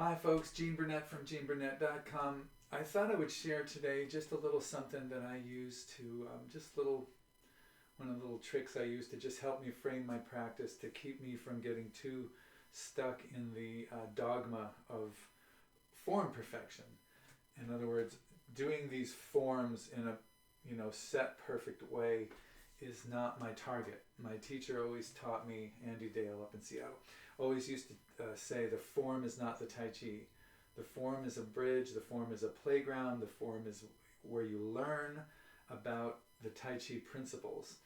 Hi folks, Gene Burnett from GeneBurnett.com. I thought I would share today just a little something that I use to, one of the little tricks I use to just help me frame my practice to keep me from getting too stuck in the dogma of form perfection. In other words, doing these forms in a set perfect way is not my target. My teacher always taught me, Andy Dale up in Seattle, always used to say the form is not the Tai Chi. The form is a bridge, the form is a playground, the form is where you learn about the Tai Chi principles.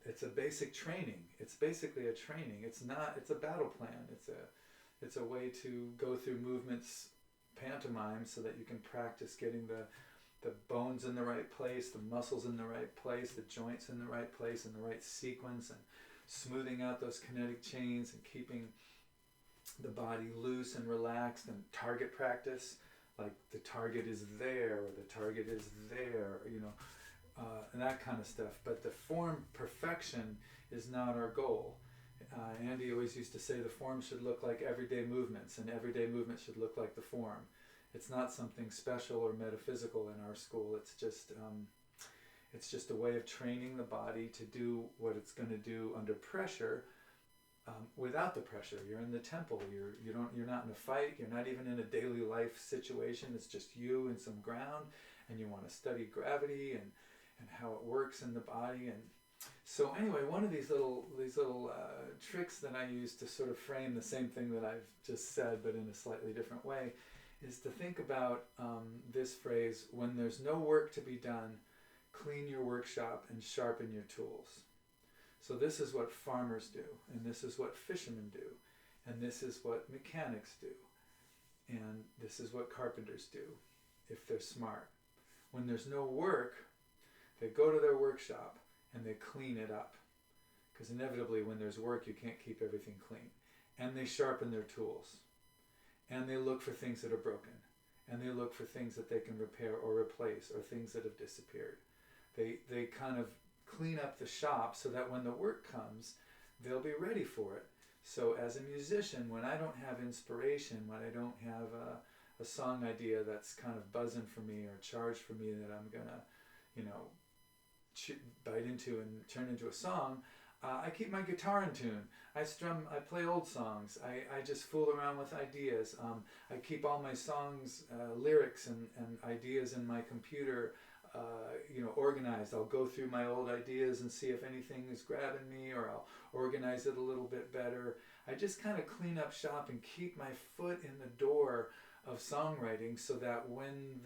It's a basic training. It's basically a training. It's a battle plan. It's a way to go through movements, pantomime, so that you can practice getting the bones in the right place, the muscles in the right place, the joints in the right place, in the right sequence, and smoothing out those kinetic chains and keeping the body loose and relaxed, and target practice, like the target is there or the target is there, and that kind of stuff. But the form perfection is not our goal. Andy always used to say the form should look like everyday movements, and everyday movements should look like the form. It's not something special or metaphysical in our school. It's just a way of training the body to do what it's going to do under pressure, without the pressure. You're in the temple. You're not in a fight. You're not even in a daily life situation. It's just you and some ground, and you want to study gravity and how it works in the body. And so anyway, one of these little tricks that I use to sort of frame the same thing that I've just said, but in a slightly different way, is to think about this phrase: when there's no work to be done, clean your workshop and sharpen your tools. So this is what farmers do, and this is what fishermen do, and this is what mechanics do, and this is what carpenters do, if they're smart. When there's no work, they go to their workshop and they clean it up, because inevitably when there's work you can't keep everything clean. And they sharpen their tools, and they look for things that are broken, and they look for things that they can repair or replace, or things that have disappeared. They kind of clean up the shop so that when the work comes, they'll be ready for it. So as a musician, when I don't have inspiration, when I don't have a song idea that's kind of buzzing for me or charged for me that I'm gonna, bite into and turn into a song, I keep my guitar in tune. I play old songs. I just fool around with ideas. I keep all my songs, lyrics and ideas in my computer, organized. I'll go through my old ideas and see if anything is grabbing me, or I'll organize it a little bit better. I just kind of clean up shop and keep my foot in the door of songwriting, so that when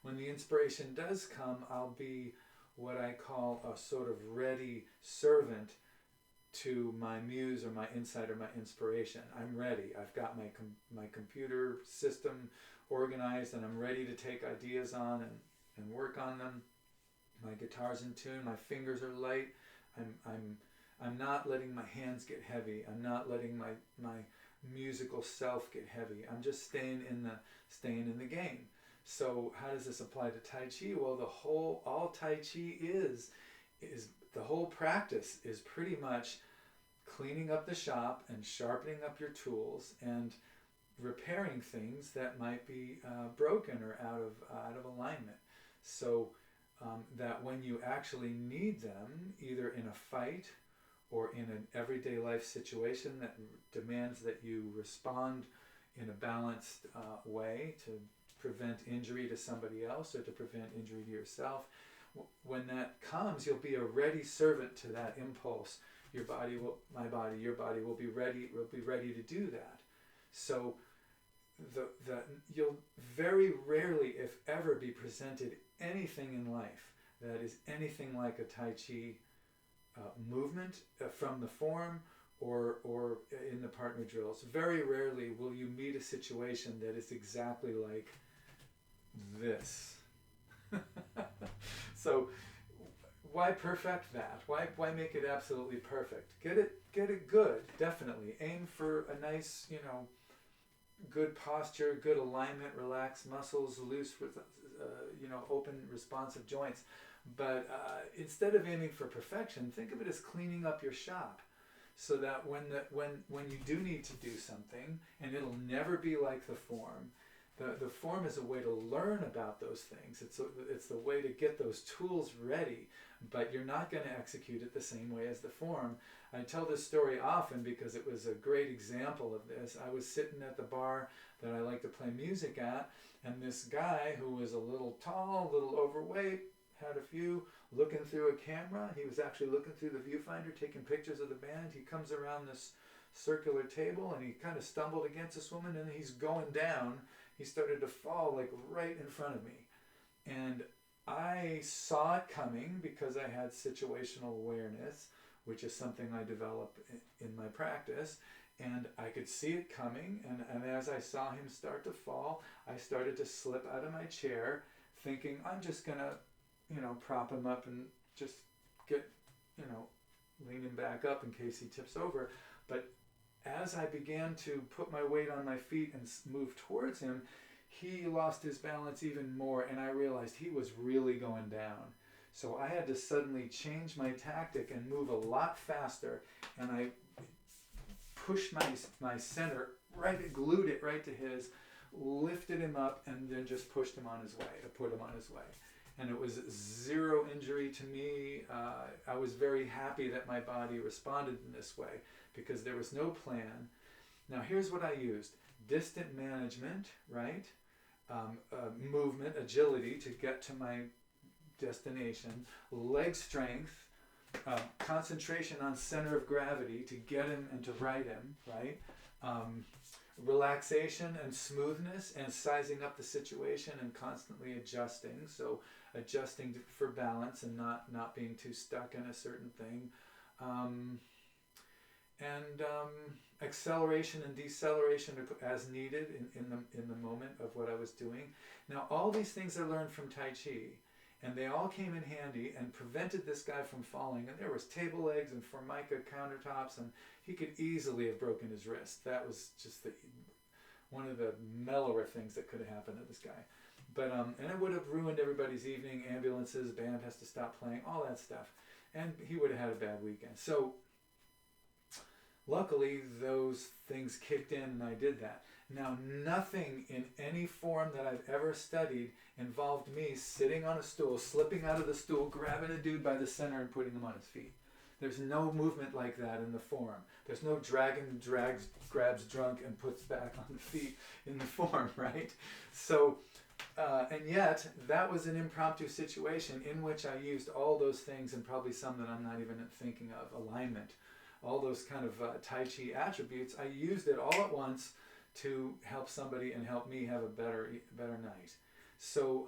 the inspiration does come, I'll be what I call a sort of ready servant to my muse or my insight or my inspiration. I'm ready. I've got my computer system organized, and I'm ready to take ideas on and work on them. My guitar's in tune. My fingers are light. I'm not letting my hands get heavy. I'm not letting my musical self get heavy. I'm just staying in the game. So how does this apply to Tai Chi? Well, all Tai Chi is the whole practice is pretty much cleaning up the shop and sharpening up your tools and repairing things that might be broken or out of alignment, so that when you actually need them, either in a fight or in an everyday life situation that demands that you respond in a balanced way to prevent injury to somebody else or to prevent injury to yourself, when that comes, you'll be a ready servant to that impulse. Your body will be ready to do that. So you'll very rarely, if ever, be presented anything in life that is anything like a Tai Chi movement from the form or in the partner drills. Very rarely will you meet a situation that is exactly like this. So why perfect that? Why make it absolutely perfect? Get it good, definitely. Aim for a nice, good posture, good alignment, relaxed muscles, loose, open, responsive joints. But instead of aiming for perfection, think of it as cleaning up your shop. so that when you do need to do something, and it'll never be like the form. The form is a way to learn about those things. It's the way to get those tools ready, but you're not going to execute it the same way as the form. I tell this story often because it was a great example of this. I was sitting at the bar that I like to play music at, and this guy who was a little tall, a little overweight, had a few, looking through a camera. He was actually looking through the viewfinder, taking pictures of the band. He comes around this circular table, and he kind of stumbled against this woman, and he's going down. He started to fall like right in front of me. And I saw it coming because I had situational awareness, which is something I develop in my practice. And I could see it coming. And as I saw him start to fall, I started to slip out of my chair, thinking, I'm just going to, prop him up and just get, lean him back up in case he tips over. But as I began to put my weight on my feet and move towards him, he lost his balance even more, and I realized he was really going down. So I had to suddenly change my tactic and move a lot faster, and I pushed my center right, glued it right to his, lifted him up, and then just pushed him on his way, put him on his way. And it was zero injury to me. I was very happy that my body responded in this way because there was no plan. Now here's what I used. Distant management, right? Movement, agility to get to my destination. Leg strength, concentration on center of gravity to get him and to right him, right? Relaxation and smoothness and sizing up the situation and constantly adjusting. So adjusting for balance and not being too stuck in a certain thing. And acceleration and deceleration as needed in the moment of what I was doing. Now all these things I learned from Tai Chi, and they all came in handy and prevented this guy from falling. And there was table legs and formica countertops, and he could easily have broken his wrist. That was just one of the mellower things that could have happened to this guy. But and it would have ruined everybody's evening. Ambulances, band has to stop playing, all that stuff, and he would have had a bad weekend. So luckily, those things kicked in, and I did that. Now, nothing in any form that I've ever studied involved me sitting on a stool, slipping out of the stool, grabbing a dude by the center and putting him on his feet. There's no movement like that in the form. There's no dragon grabs drunk and puts back on the feet in the form, right? So, and yet, that was an impromptu situation in which I used all those things, and probably some that I'm not even thinking of, alignment, all those kind of Tai Chi attributes. I used it all at once to help somebody and help me have a better night. So,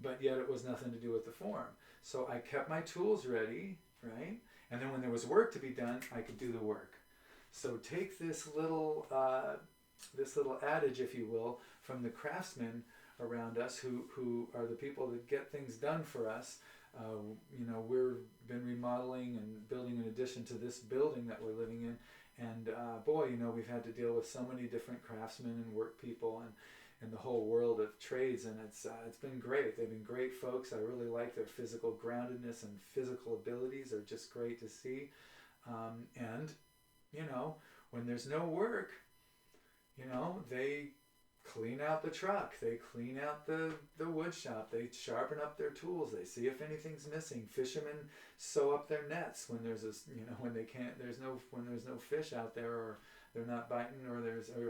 but yet it was nothing to do with the form. So I kept my tools ready, right? And then when there was work to be done, I could do the work. So take this little adage, if you will, from the craftsmen around us who are the people that get things done for us. We've been remodeling and building an addition to this building that we're living in. And we've had to deal with so many different craftsmen and work people and the whole world of trades, and it's been great. They've been great folks. I really like their physical groundedness and physical abilities are just great to see. And when there's no work, they clean out the truck, they clean out the wood shop, they sharpen up their tools, they see if anything's missing. Fishermen sew up their nets when there's when there's no fish out there, or they're not biting, or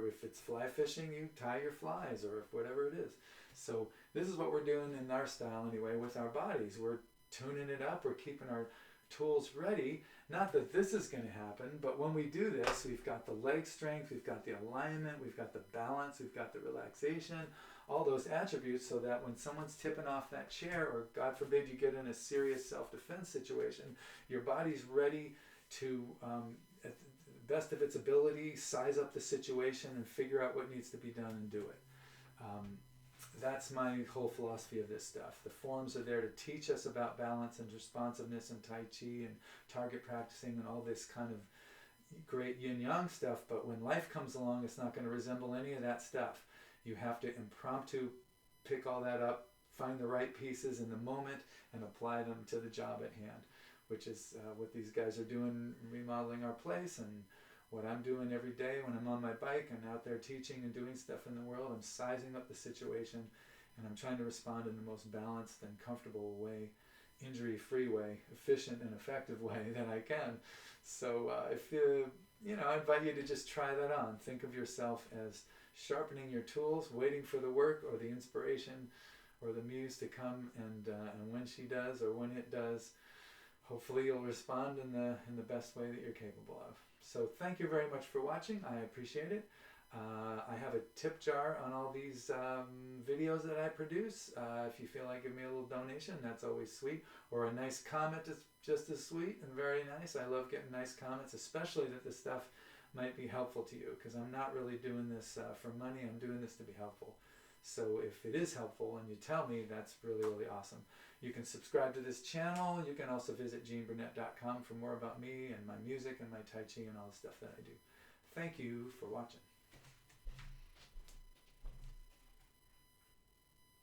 if it's fly fishing, you tie your flies, or if whatever it is. So this is what we're doing in our style anyway with our bodies. We're tuning it up, we're keeping our tools ready. Not that this is going to happen, but when we do this, we've got the leg strength, we've got the alignment, we've got the balance, we've got the relaxation, all those attributes, so that when someone's tipping off that chair, or God forbid you get in a serious self-defense situation, your body's ready to, at the best of its ability, size up the situation and figure out what needs to be done and do it. That's my whole philosophy of this stuff. The forms are there to teach us about balance and responsiveness and Tai Chi and target practicing and all this kind of great yin-yang stuff, but when life comes along, it's not going to resemble any of that stuff. You have to impromptu pick all that up, find the right pieces in the moment, and apply them to the job at hand. which is what these guys are doing, remodeling our place, and what I'm doing every day when I'm on my bike and out there teaching and doing stuff in the world. I'm sizing up the situation, and I'm trying to respond in the most balanced and comfortable way, injury-free way, efficient and effective way that I can. So if I invite you to just try that on. Think of yourself as sharpening your tools, waiting for the work or the inspiration or the muse to come, and when she does or when it does, hopefully you'll respond in the best way that you're capable of. So thank you very much for watching. I appreciate it. I have a tip jar on all these videos that I produce. If you feel like giving me a little donation, that's always sweet. Or a nice comment is just as sweet and very nice. I love getting nice comments, especially that this stuff might be helpful to you, because I'm not really doing this for money. I'm doing this to be helpful. So if it is helpful and you tell me, that's really, really awesome. You can subscribe to this channel. You can also visit GeneBurnett.com for more about me and my music and my Tai Chi and all the stuff that I do. Thank you for watching.